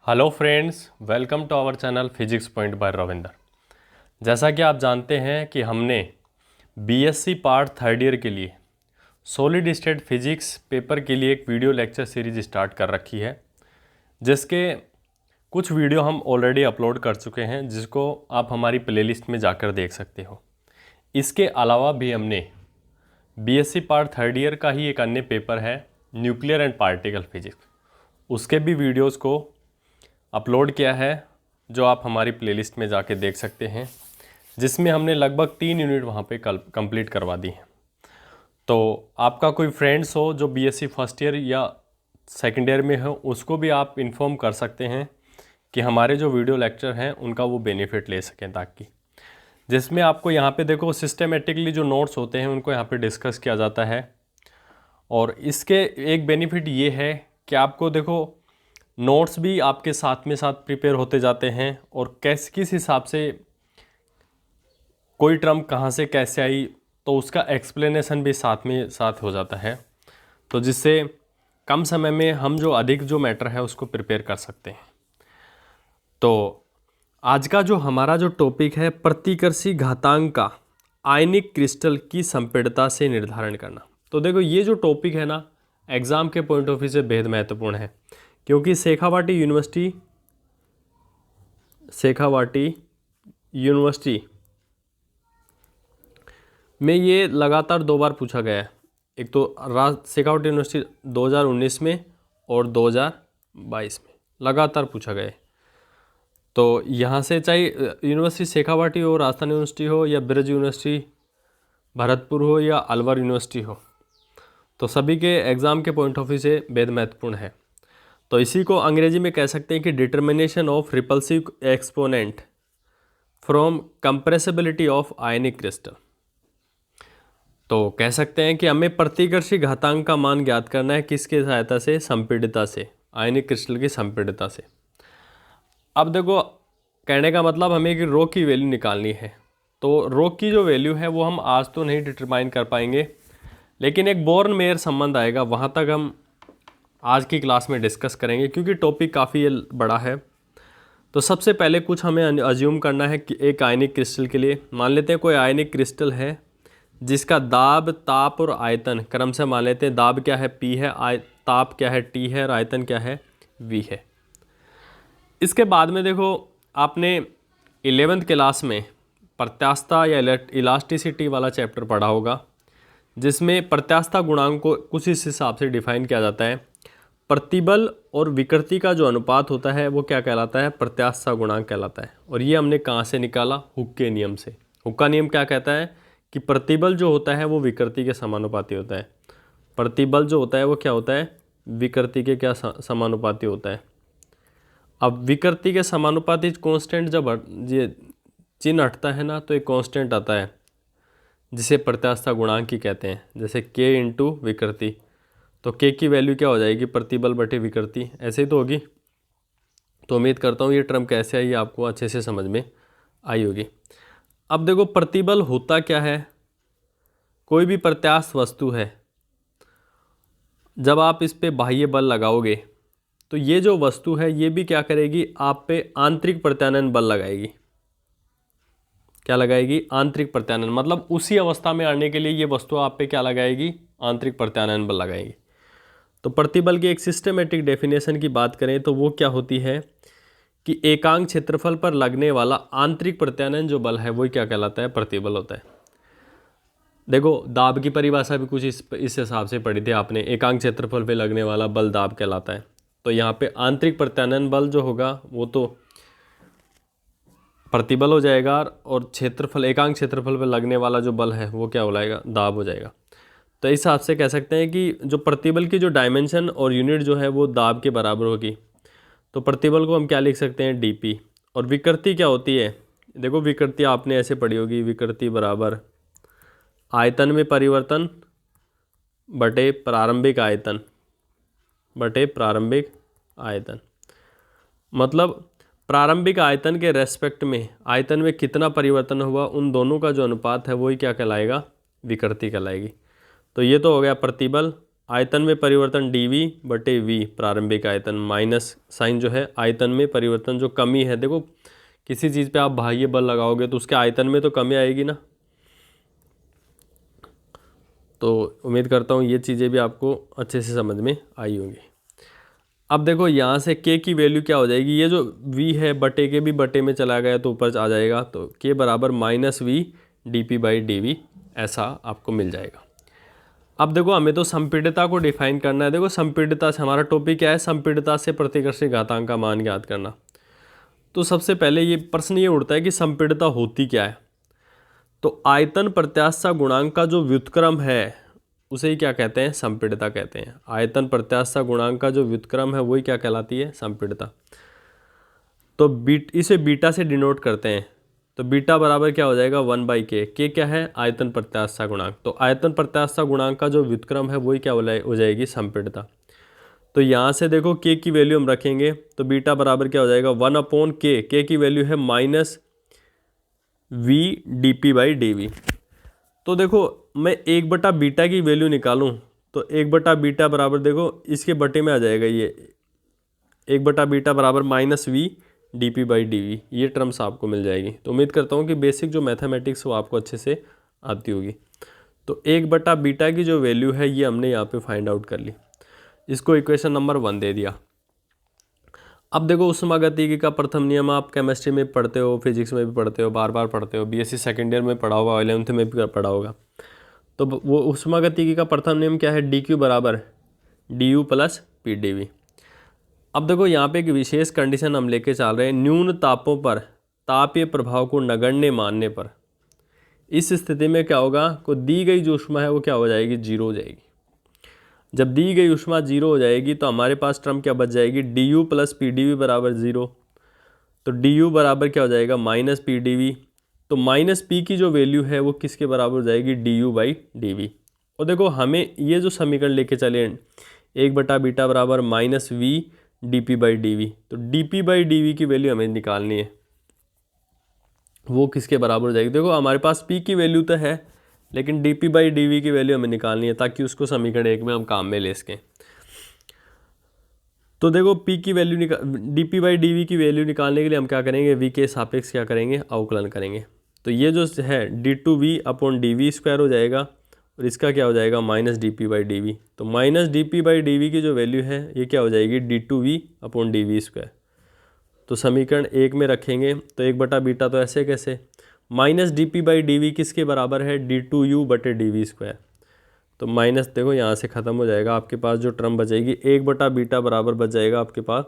Hello friends, welcome to our channel physics point by Ravinder. जैसा कि आप जानते हैं कि हमने बीएससी पार्ट थर्ड ईयर के लिए सॉलिड स्टेट फिजिक्स पेपर के लिए एक वीडियो लेक्चर सीरीज स्टार्ट कर रखी है, जिसके कुछ वीडियो हम ऑलरेडी अपलोड कर चुके हैं, जिसको आप हमारी प्लेलिस्ट में जाकर देख सकते हो। इसके अलावा भी हमने बीएससी पार्ट थर्ड ईयर का ही एक अन्य पेपर है न्यूक्लियर एंड पार्टिकल फिजिक्स, उसके भी वीडियोज़ को अपलोड किया है, जो आप हमारी प्लेलिस्ट में जाके देख सकते हैं, जिसमें हमने लगभग 3 यूनिट वहाँ पे कंप्लीट करवा दी हैं। तो आपका कोई फ्रेंड्स हो जो बीएससी फर्स्ट ईयर या सेकेंड ईयर में हो, उसको भी आप इन्फॉर्म कर सकते हैं कि हमारे जो वीडियो लेक्चर हैं उनका वो बेनिफिट ले सकें, ताकि जिसमें आपको यहाँ पे देखो सिस्टमेटिकली जो नोट्स होते हैं उनको यहाँ पे डिस्कस किया जाता है। और इसके एक बेनिफिट ये है कि आपको देखो नोट्स भी आपके साथ में साथ प्रिपेयर होते जाते हैं, और किस हिसाब से कोई टर्म कहाँ से कैसे आई तो उसका एक्सप्लेनेशन भी साथ में साथ हो जाता है, तो जिससे कम समय में हम जो अधिक जो मैटर है उसको प्रिपेयर कर सकते हैं। तो आज का जो हमारा जो टॉपिक है, प्रतिकर्षी घातांक का आयनिक क्रिस्टल की संपीड़ितता से निर्धारण करना। तो देखो ये जो टॉपिक है ना, एग्ज़ाम के पॉइंट ऑफ व्यू से बेहद महत्वपूर्ण है, क्योंकि शेखावाटी यूनिवर्सिटी में ये लगातार 2 बार पूछा गया है। एक तो शेखावाटी यूनिवर्सिटी 2019 में और 2022 में लगातार पूछा गया है। तो यहाँ से चाहे यूनिवर्सिटी शेखावाटी हो, राजस्थान यूनिवर्सिटी हो, या ब्रज यूनिवर्सिटी भरतपुर हो, या अलवर यूनिवर्सिटी हो, तो सभी के एग्ज़ाम के पॉइंट ऑफ व्यू से बेहद महत्वपूर्ण है। तो इसी को अंग्रेजी में कह सकते हैं कि determination of repulsive exponent from compressibility of ionic crystal. तो कह सकते हैं कि हमें प्रतिकर्षी घातांक का मान ज्ञात करना है, किसके सहायता से? संपीड़ितता से, आयनिक क्रिस्टल की संपीड़ितता से। अब देखो कहने का मतलब हमें कि रो की वैल्यू निकालनी है। तो रो की जो वैल्यू है वो हम आज तो नहीं डिटरमाइन कर पाएंगे, लेकिन एक बोर्न मेयर संबंध आएगा, वहाँ तक हम आज की क्लास में डिस्कस करेंगे, क्योंकि टॉपिक काफ़ी बड़ा है। तो सबसे पहले कुछ हमें अज्यूम करना है कि एक आयनिक क्रिस्टल के लिए मान लेते हैं कोई आयनिक क्रिस्टल है जिसका दाब, ताप और आयतन क्रम से मान लेते हैं। दाब क्या है? P है, ताप क्या है? T है, और आयतन क्या है? V है। इसके बाद में देखो आपने 11th क्लास में प्रत्यास्थता या इलास्टिसिटी वाला चैप्टर पढ़ा होगा, जिसमें प्रत्यास्थता गुणांक को कुछ इस हिसाब से डिफाइन किया जाता है। प्रतिबल और विकृति का जो अनुपात होता है वो क्या कहलाता है? प्रत्यास्थता गुणांक कहलाता है। और ये हमने कहाँ से निकाला? हुक के नियम से। हुक का नियम क्या कहता है कि प्रतिबल जो होता है वो विकृति के समानुपाती होता है। प्रतिबल जो होता है वो क्या होता है? विकृति के क्या समानुपाती होता है। अब विकृति के समानुपाती कांस्टेंट जब ये चिन्ह हटता है ना, तो एक कांस्टेंट आता है जिसे प्रत्यास्थता गुणांक ही कहते हैं, जैसे K इंटू विकृति। तो K की वैल्यू क्या हो जाएगी? प्रतिबल बटे विकृति, ऐसे ही तो होगी। तो उम्मीद करता हूँ ये टर्म कैसे आई आपको अच्छे से समझ में आई होगी। अब देखो प्रतिबल होता क्या है? कोई भी प्रत्यास्थ वस्तु है, जब आप इस पे बाह्य बल लगाओगे तो ये जो वस्तु है ये भी क्या करेगी? आप पे आंतरिक प्रत्यानयन बल लगाएगी। क्या लगाएगी? आंतरिक प्रत्यानयन, मतलब उसी अवस्था में आने के लिए ये वस्तु आप पे क्या लगाएगी? आंतरिक प्रत्यानयन बल लगाएगी। तो प्रतिबल की एक सिस्टमेटिक डेफिनेशन की बात करें तो वो क्या होती है कि एकांक क्षेत्रफल पर लगने वाला आंतरिक प्रत्यानयन जो बल है वो क्या कहलाता है? प्रतिबल होता है। देखो दाब की परिभाषा भी कुछ इस हिसाब से पढ़ी थी आपने। एकांक क्षेत्रफल पे लगने वाला बल दाब कहलाता है। तो यहाँ पे आंतरिक प्रत्यानयन बल जो होगा वो तो प्रतिबल हो जाएगा, और क्षेत्रफल, एकांक क्षेत्रफल पर लगने वाला जो बल है वो क्या हो जाएगा? दाब हो जाएगा। तो इस हिसाब से कह सकते हैं कि जो प्रतिबल की जो डायमेंशन और यूनिट जो है वो दाब के बराबर होगी। तो प्रतिबल को हम क्या लिख सकते हैं? dP। और विकृति क्या होती है? देखो विकृति आपने ऐसे पढ़ी होगी, विकृति बराबर आयतन में परिवर्तन बटे प्रारंभिक आयतन बटे प्रारंभिक आयतन। मतलब प्रारंभिक आयतन के रेस्पेक्ट में आयतन में कितना परिवर्तन हुआ, उन दोनों का जो अनुपात है वही क्या कहलाएगा? विकृति कहलाएगी। तो ये तो हो गया प्रतिबल आयतन में परिवर्तन dv बटे v प्रारंभिक आयतन माइनस साइन जो है आयतन में परिवर्तन जो कमी है, देखो किसी चीज़ पे आप बाह्य बल लगाओगे तो उसके आयतन में तो कमी आएगी ना। तो उम्मीद करता हूँ ये चीज़ें भी आपको अच्छे से समझ में आई होंगी। अब देखो यहाँ से k की वैल्यू क्या हो जाएगी, ये जो v है बटे के भी बटे में चला गया तो ऊपर आ जाएगा, तो k बराबर माइनस वी dp/dv ऐसा आपको मिल जाएगा। अब देखो हमें तो संपीड़ितता को डिफाइन करना है। देखो संपीड़ितता से हमारा टॉपिक क्या है, संपीड़ितता से प्रतिकर्षी घातांक का मान ज्ञात करना। तो सबसे पहले ये प्रश्न ये उठता है कि संपीड़ितता होती क्या है। तो आयतन प्रत्यास्था गुणांक का जो व्युत्क्रम है उसे ही क्या कहते हैं, संपीड़ितता कहते हैं। आयतन प्रत्यास्था गुणांक का जो व्युत्क्रम है वही क्या कहलाती है, संपीड़ितता। तो इसे बीटा से डिनोट करते हैं। तो बीटा बराबर क्या हो जाएगा, 1/k। k क्या है, आयतन प्रत्यास्था गुणांक। तो आयतन प्रत्यास्था गुणांक का जो व्युत्क्रम है वही क्या हो जाएगी, संपीड़ितता। तो यहाँ से देखो k की वैल्यू हम रखेंगे तो बीटा बराबर क्या हो जाएगा, 1/k। k की वैल्यू है माइनस v dp/dv। तो देखो मैं 1/बीटा की वैल्यू निकालूं तो 1/बीटा बराबर देखो इसके बटे में आ जाएगा, ये 1/बीटा बराबर माइनस वी dp/dv, ये टर्म्स आपको मिल जाएगी। तो उम्मीद करता हूँ कि बेसिक जो मैथमेटिक्स वो आपको अच्छे से आती होगी। तो 1/बीटा की जो वैल्यू है ये हमने यहाँ पे फाइंड आउट कर ली, इसको इक्वेशन नंबर 1 दे दिया। अब देखो ऊष्मागतिकी का प्रथम नियम आप केमिस्ट्री में पढ़ते हो, फिजिक्स में भी पढ़ते हो, बार बार पढ़ते हो, बीएससी सेकेंड ईयर में पढ़ा होगा, 11th में भी पढ़ा होगा। तो वो ऊष्मागतिकी का प्रथम नियम क्या है, dq बराबर du प्लस pdv। अब देखो यहाँ पे एक विशेष कंडीशन हम लेके चल रहे हैं, न्यून तापों पर तापीय प्रभाव को नगण्य मानने पर। इस स्थिति में क्या होगा, को दी गई जो ऊष्मा है वो क्या हो जाएगी, जीरो हो जाएगी। जब दी गई ऊष्मा जीरो हो जाएगी तो हमारे पास टर्म क्या बच जाएगी, du प्लस pdv बराबर जीरो। तो du बराबर क्या हो जाएगा, माइनस pdv। तो माइनस p की जो वैल्यू है वो किसके बराबर हो जाएगी, du/dv। और देखो हमें ये जो समीकरण लेके चले 1/बीटा बराबर माइनस v dp/dv, तो dp/dv की वैल्यू हमें निकालनी है, वो किसके बराबर हो जाएगी। देखो हमारे पास p की वैल्यू तो है लेकिन dp/dv की वैल्यू हमें निकालनी है ताकि उसको समीकरण 1 में हम काम में ले सकें। तो देखो p की वैल्यू dp/dv की वैल्यू निकालने के लिए हम क्या करेंगे, v के सापेक्ष क्या करेंगे, अवकलन करेंगे। तो ये जो है d2v/dv² हो जाएगा और इसका क्या हो जाएगा, माइनस dp/dv। तो माइनस dp/dv की जो वैल्यू है ये क्या हो जाएगी, d2v/dv²। तो समीकरण 1 में रखेंगे तो 1/बीटा तो ऐसे कैसे, माइनस dp/dv किसके बराबर है, d2u/dv²। तो माइनस देखो यहाँ से ख़त्म हो जाएगा, आपके पास जो टर्म बचेगी 1/बीटा बराबर बच जाएगा आपके पास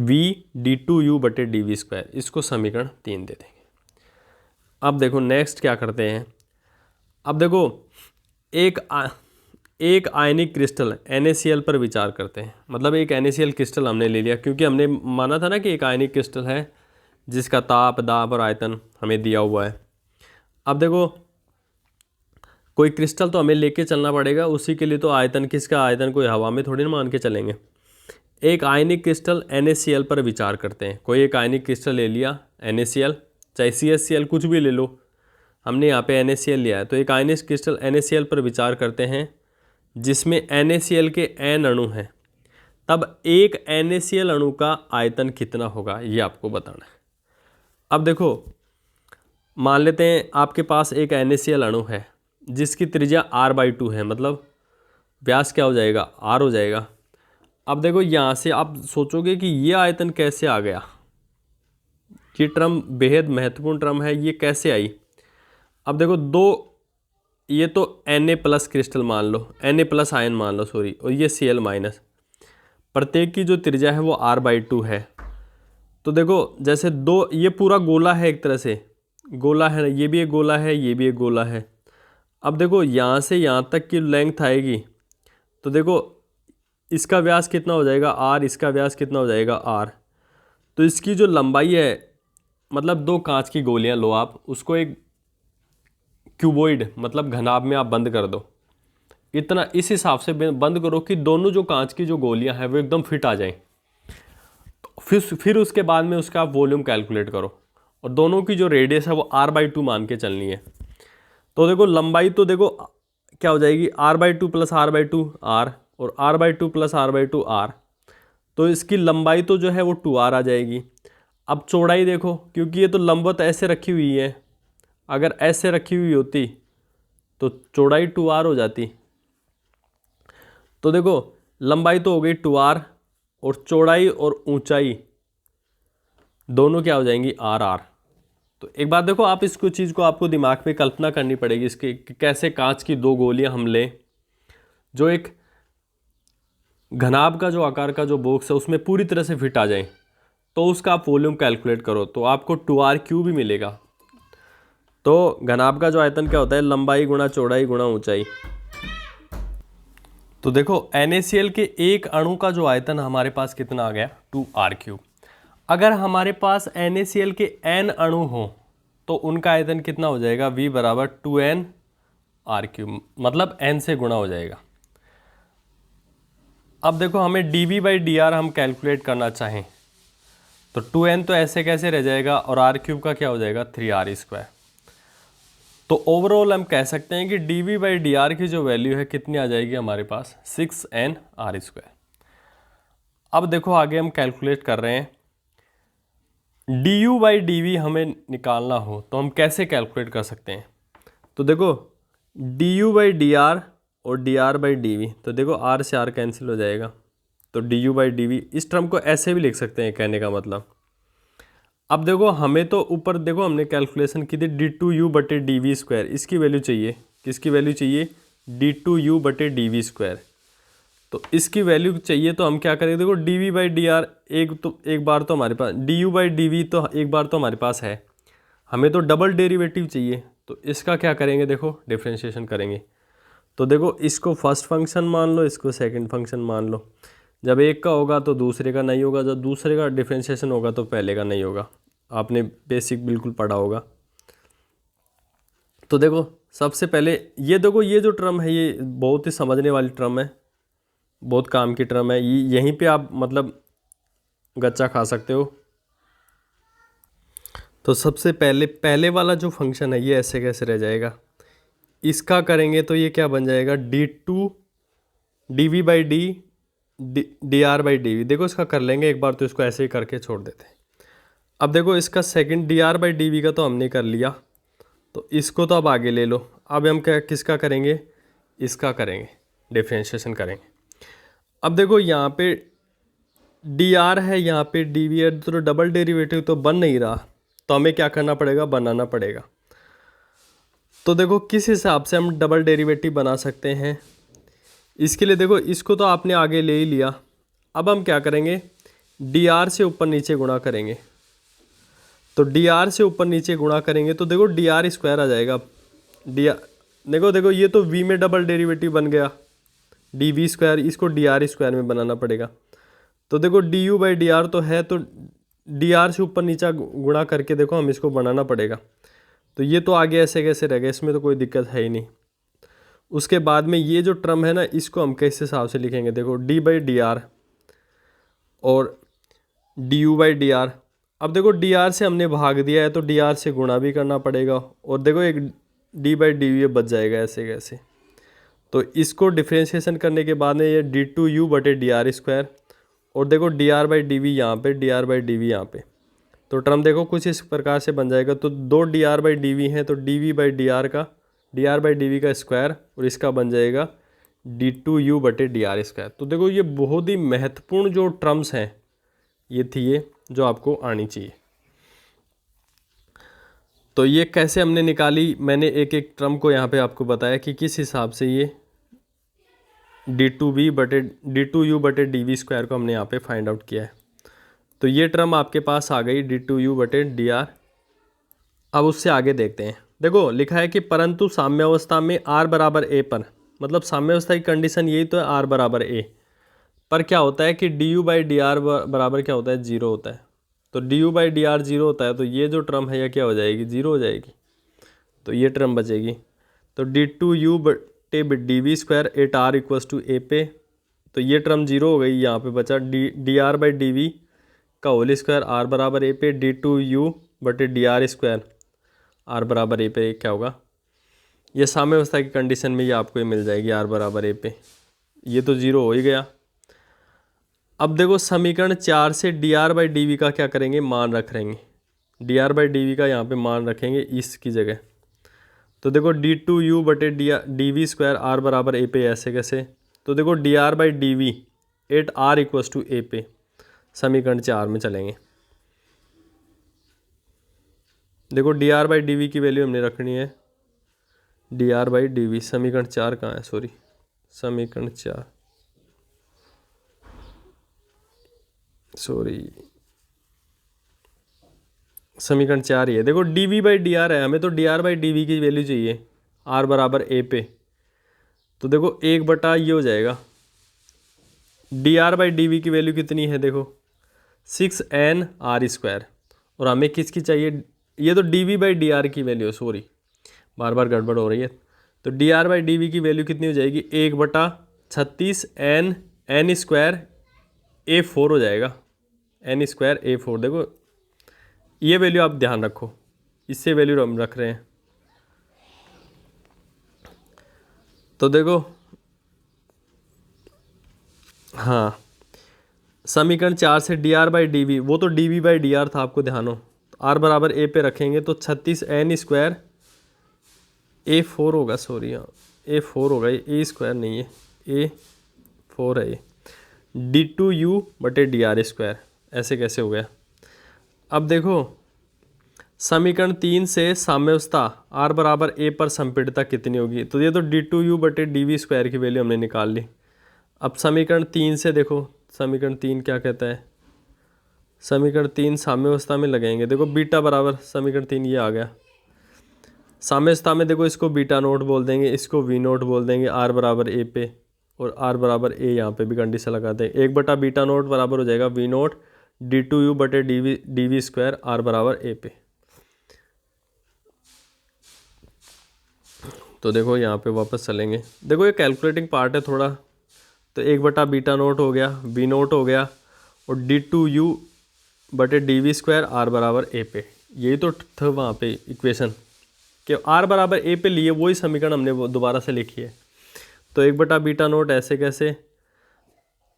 v d2u/dv²। इसको समीकरण 3 दे देंगे। अब देखो नेक्स्ट क्या करते हैं, अब देखो एक आयनिक क्रिस्टल NaCl पर विचार करते हैं। मतलब एक NaCl क्रिस्टल हमने ले लिया क्योंकि हमने माना था ना कि एक आयनिक क्रिस्टल है जिसका ताप, दाब और आयतन हमें दिया हुआ है। अब देखो कोई क्रिस्टल तो हमें लेके चलना पड़ेगा, उसी के लिए तो आयतन, किसका आयतन, कोई हवा में थोड़ी ना मान के चलेंगे। एक आयनिक क्रिस्टल NaCl पर विचार करते हैं। कोई एक आयनिक क्रिस्टल ले लिया NaCl, चाहे CaCl कुछ भी ले लो, हमने यहाँ पे NaCl लिया है। तो एक आयनिक क्रिस्टल NaCl पर विचार करते हैं जिसमें NaCl के n अणु हैं। तब एक NaCl अणु का आयतन कितना होगा ये आपको बताना है। अब देखो मान लेते हैं आपके पास एक NaCl अणु है जिसकी त्रिज्या r/2 है, मतलब व्यास क्या हो जाएगा, r हो जाएगा। अब देखो यहाँ से आप सोचोगे कि ये आयतन कैसे आ गया, ये टर्म बेहद महत्वपूर्ण टर्म है, ये कैसे आई। अब देखो ये तो Na+ क्रिस्टल मान लो, Na+ आयन मान लो सॉरी, और ये Cl-, प्रत्येक की जो त्रिज्या है वो r/2 है। तो देखो जैसे ये पूरा गोला है, एक तरह से गोला है, ये भी एक गोला है, ये भी एक गोला है। अब देखो यहाँ से यहाँ तक की लेंथ आएगी तो देखो इसका व्यास कितना हो जाएगा r, इसका व्यास कितना हो जाएगा r। तो इसकी जो लंबाई है, मतलब 2 कांच की गोलियाँ लो आप, उसको एक क्यूबॉइड मतलब घनाभ में आप बंद कर दो, इतना इस हिसाब से बंद करो कि दोनों जो कांच की जो गोलियां हैं वो एकदम फिट आ जाएं। फिर उसके बाद में उसका वॉल्यूम कैलकुलेट करो और दोनों की जो रेडियस है वो r/2 मान के चलनी है। तो देखो लंबाई तो देखो क्या हो जाएगी, r/2 प्लस r/2 r और r/2 प्लस r/2 r। तो इसकी लंबाई तो जो है वो 2r आ जाएगी। अब चौड़ाई देखो, क्योंकि ये तो लंबवत ऐसे रखी हुई है, अगर ऐसे रखी हुई होती तो चौड़ाई 2r हो जाती। तो देखो लंबाई तो हो गई 2r और चौड़ाई और ऊंचाई दोनों क्या हो जाएंगी, r। तो एक बात देखो, आप इसको चीज़ को आपको दिमाग में कल्पना करनी पड़ेगी इसके कि कैसे कांच की दो गोलियां हम लें, जो एक घनाभ का जो आकार का जो बॉक्स है उसमें पूरी तरह से फिट आ जाए, तो उसका आप वॉल्यूम कैलकुलेट करो तो आपको 2r³ ही मिलेगा। तो घनाभ का जो आयतन क्या होता है, लंबाई गुणा चौड़ाई गुणा ऊंचाई। तो देखो NaCl के एक अणु का जो आयतन हमारे पास कितना आ गया, 2r³। अगर हमारे पास NaCl के n अणु हो तो उनका आयतन कितना हो जाएगा, V बराबर 2nr³, मतलब n से गुणा हो जाएगा। अब देखो हमें dV/dr हम कैलकुलेट करना चाहें तो 2n तो ऐसे कैसे रह जाएगा और r³ का क्या हो जाएगा, 3r²। तो ओवरऑल हम कह सकते हैं कि dV/dr की जो वैल्यू है कितनी आ जाएगी हमारे पास, 6nr²। अब देखो आगे हम कैलकुलेट कर रहे हैं, du/dv हमें निकालना हो तो हम कैसे कैलकुलेट कर सकते हैं। तो देखो du/dr और dr/dv, तो देखो r से r कैंसिल हो जाएगा, तो du/dv इस टर्म को ऐसे भी लिख सकते हैं, कहने का मतलब। अब देखो हमें तो ऊपर देखो हमने कैलकुलेशन की थी d2u/dv², इसकी वैल्यू चाहिए, किसकी वैल्यू चाहिए, d2u/dv²। तो इसकी वैल्यू चाहिए तो हम क्या करेंगे, देखो dV/dr एक बार तो हमारे पास, du/dv तो एक बार तो हमारे पास है, हमें तो डबल डेरिवेटिव चाहिए, तो इसका क्या करेंगे, देखो डिफ्रेंशिएशन करेंगे। तो देखो इसको फर्स्ट फंक्शन मान लो, इसको सेकंड फंक्शन मान लो। जब एक का होगा तो दूसरे का नहीं होगा, जब दूसरे का डिफ्रेंशिएशन होगा तो पहले का नहीं होगा, आपने बेसिक बिल्कुल पढ़ा होगा। तो देखो सबसे पहले ये देखो, ये जो टर्म है ये बहुत ही समझने वाली टर्म है, बहुत काम की टर्म है, यहीं पे आप मतलब गच्चा खा सकते हो। तो सबसे पहले वाला जो फंक्शन है ये ऐसे कैसे रह जाएगा, इसका करेंगे तो ये क्या बन जाएगा, d2 dV/d dr/dv। देखो इसका कर लेंगे एक बार, तो इसको ऐसे ही करके छोड़ देते हैं। अब देखो इसका सेकंड dr/dv का तो हमने कर लिया, तो इसको तो अब आगे ले लो। अब हम क्या किसका करेंगे, इसका करेंगे, डिफ्रेंशिएशन करेंगे। अब देखो यहाँ पे dr है, यहाँ पे dv है, तो डबल डेरिवेटिव तो बन नहीं रहा, तो हमें क्या करना पड़ेगा, बनाना पड़ेगा। तो देखो किस हिसाब से हम डबल डेरिवेटिव बना सकते हैं, इसके लिए देखो इसको तो आपने आगे ले ही लिया। अब हम क्या करेंगे, dr से ऊपर नीचे गुणा करेंगे, तो dr से ऊपर नीचे गुणा करेंगे तो देखो dr² आ जाएगा। देखो ये तो v में डबल डेरिवेटिव बन गया, dv², इसको dr² में बनाना पड़ेगा। तो देखो du/dr तो है, तो dr से ऊपर नीचा गुणा करके देखो हम इसको बनाना पड़ेगा। तो ये तो आगे ऐसे कैसे रहेगा, इसमें तो कोई दिक्कत है ही नहीं। उसके बाद में ये जो टर्म है ना, इसको हम किस हिसाब से लिखेंगे, देखो d/dr और du/dr। अब देखो dr से हमने भाग दिया है तो dr से गुणा भी करना पड़ेगा, और देखो एक d/dv बच जाएगा ऐसे कैसे। तो इसको डिफ्रेंशिएशन करने के बाद में ये d2u/dr², और देखो dr/dv यहाँ पे, dr/dv यहाँ पे, तो टर्म देखो कुछ इस प्रकार से बन जाएगा। तो दो dr/dv हैं, तो dr/dv का स्क्वायर और इसका बन जाएगा d2u/dr²। तो देखो ये बहुत ही महत्वपूर्ण जो टर्म्स हैं ये थी, ये जो आपको आनी चाहिए। तो ये कैसे हमने निकाली, मैंने एक एक टर्म को यहाँ पे आपको बताया कि किस हिसाब से ये d2u/dv² को हमने यहाँ पे फाइंड आउट किया है। तो ये टर्म आपके पास आ गई d2u/dr। अब उससे आगे देखते हैं, देखो लिखा है कि परंतु साम्यावस्था में r बराबर a पर, मतलब साम्यावस्था की कंडीशन यही तो है, r बराबर a पर क्या होता है कि du/dr बराबर क्या होता है, 0 होता है। तो du/dr 0 होता है, तो ये जो टर्म है यह क्या हो जाएगी, 0 हो जाएगी, तो ये टर्म बचेगी। तो d2u/dv² एट r = a पे, तो ये टर्म 0 हो गई, यहाँ पे बचा dr/dv का होल स्क्वायर r बराबर a पे d2u/dr² r बराबर a पे क्या होगा, ये साम्यावस्था की कंडीशन में ये आपको ये मिल जाएगी r बराबर a पे। ये तो 0 हो ही गया। अब देखो समीकरण 4 से dr/dv का क्या करेंगे, मान रख लेंगे। dr/dv का यहाँ पे मान रखेंगे इसकी जगह। तो देखो d2u बटे dv स्क्वायर r बराबर a पे, ऐसे कैसे। तो देखो dr/dv at r equals to a पे समीकरण 4 में चलेंगे। देखो dr/dv की वैल्यू हमने रखनी है, dr/dv समीकरण 4 कहाँ है, सॉरी समीकरण 4, सॉरी समीकरण 4 ही है। देखो dv/dr है, हमें तो dr/dv की वैल्यू चाहिए r बराबर a पे। तो देखो 1 ये हो जाएगा, dr/dv की वैल्यू कितनी है, देखो 6n r स्क्वायर, और हमें किसकी चाहिए, ये तो dv/dr की वैल्यू, सॉरी बार बार गड़बड़ हो रही है। तो dr/dv की वैल्यू कितनी हो जाएगी, 1/36 n स्क्वायर a4 हो जाएगा, n स्क्वायर a4। देखो ये वैल्यू आप ध्यान रखो, इससे वैल्यू हम रख रहे हैं। तो देखो हाँ, समीकरण 4 से dr/dv, वो तो dv/dr था, आपको ध्यान हो। तो r बराबर a पे रखेंगे तो 36 n स्क्वायर a4 होगा, सॉरी हाँ a4 होगा, ये a स्क्वायर नहीं है, a4 है ये, d2u बटे dr स्क्वायर, ऐसे कैसे हो गया। अब देखो समीकरण 3 से साम्यावस्था r बराबर a पर संपीड़ितता कितनी होगी, तो ये तो d2u बटे dv स्क्वायर की वैल्यू हमने निकाल ली। अब समीकरण 3 से देखो, समीकरण 3 क्या कहता है, समीकरण 3 साम्यावस्था में लगाएंगे। देखो बीटा बराबर, समीकरण 3 ये आ गया साम्यावस्था में। देखो इसको बीटा नोट बोल देंगे, इसको वी नोट बोल देंगे r बराबर a पे, और r बराबर a यहाँ पे भी कंडीशन लगाते हैं। 1/बीटा नोट बराबर हो जाएगा वी नोट d2u बटे dv स्क्वायर r बराबर a पे। तो देखो यहाँ पे वापस चलेंगे, देखो ये कैलकुलेटिंग पार्ट है थोड़ा। तो 1/बीटा नोट हो गया, वी नोट हो गया, और d2u बटे dv स्क्वायर r बराबर a पे। यही तो था वहाँ पे इक्वेशन कि r बराबर a पे लिए, वही समीकरण हमने वो दोबारा से लिखी है। तो 1/बीटा नोट ऐसे कैसे।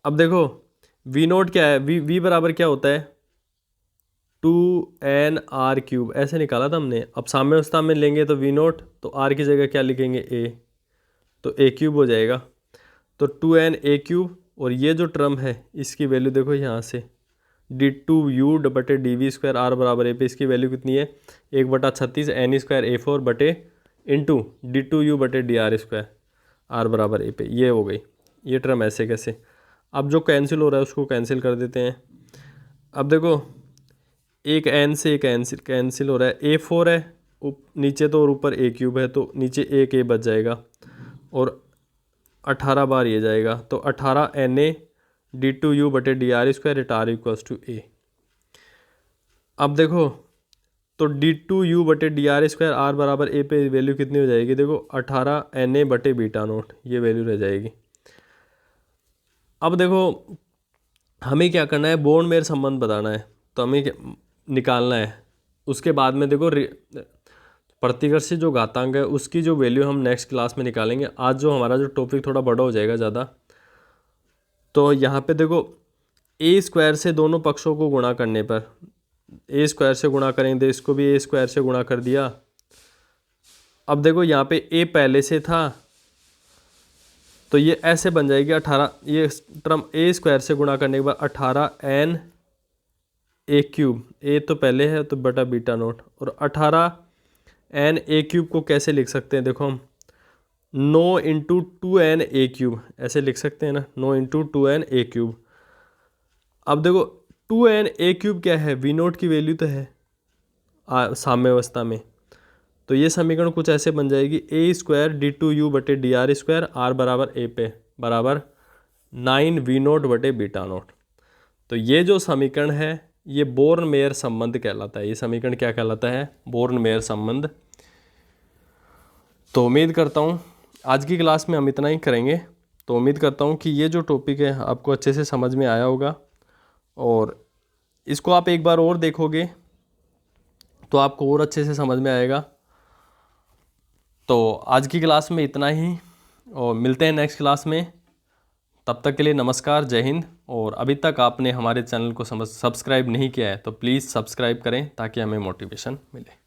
अब देखो वी नोट क्या है, वी बराबर क्या होता है, 2nr3, ऐसे निकाला था हमने। अब साम्यावस्था में लेंगे तो वी नोट, तो r की जगह क्या लिखेंगे a, तो a³ हो जाएगा। तो 2na³, और ये जो टर्म है इसकी वैल्यू देखो यहाँ से d2u बटे dv स्क्वायर r बराबर a पे, इसकी वैल्यू कितनी है, 1/36 n स्क्वायर a4 बटे इंटू d2u बटे dr स्क्वायर r बराबर a पे। ये हो गई ये टर्म, ऐसे कैसे। अब जो कैंसिल हो रहा है उसको कैंसिल कर देते हैं। अब देखो एक n से एक कैंसिल हो रहा है, a4 है नीचे तो, और ऊपर a³ है, तो नीचे एक a बच जाएगा, और 18 बार ये जाएगा, तो 18 na d2u बटे dr square at r equals to a। अब देखो तो d2u बटे dr स्क्वायर r बराबर a पे वैल्यू कितनी हो जाएगी, देखो 18 na बटे बीटा नोट, ये वैल्यू रह जाएगी। अब देखो हमें क्या करना है, बोर्न मेयर संबंध बताना है, तो हमें निकालना है। उसके बाद में देखो प्रतिकर्ष से जो घातांक है उसकी जो वैल्यू हम नेक्स्ट क्लास में निकालेंगे। आज जो हमारा जो टॉपिक थोड़ा बड़ा हो जाएगा ज़्यादा। तो यहाँ पे देखो a स्क्वायर से दोनों पक्षों को गुणा करने पर, a स्क्वायर से गुणा करेंगे, इसको भी a स्क्वायर से गुणा कर दिया। अब देखो यहाँ पे a पहले से था, तो ये ऐसे बन जाएगी 18, ये टर्म a स्क्वायर से गुणा करने के बाद 18 na³, a तो पहले है तो बटा बीटा नोट, और 18 na³ को कैसे लिख सकते हैं, देखो हम 9 इंटू 2na³, ऐसे लिख सकते हैं ना, 9 इंटू 2na³। अब देखो 2na³ क्या है, वी नोट की वैल्यू तो है साम्यावस्था में। तो ये समीकरण कुछ ऐसे बन जाएगी, a स्क्वायर d2u बटे dr स्क्वायर r बराबर a पे बराबर 9 वी नोट बटे बीटा नोट। तो ये जो समीकरण है ये बोर्न मेयर संबंध कहलाता है। ये समीकरण क्या कहलाता है, बोर्न मेयर संबंध। तो उम्मीद करता हूँ आज की क्लास में हम इतना ही करेंगे। तो उम्मीद करता हूँ कि ये जो टॉपिक है आपको अच्छे से समझ में आया होगा, और इसको आप एक बार और देखोगे तो आपको और अच्छे से समझ में आएगा। तो आज की क्लास में इतना ही, और मिलते हैं नेक्स्ट क्लास में। तब तक के लिए नमस्कार, जय हिंद। और अभी तक आपने हमारे चैनल को सब्सक्राइब नहीं किया है तो प्लीज़ सब्सक्राइब करें ताकि हमें मोटिवेशन मिले।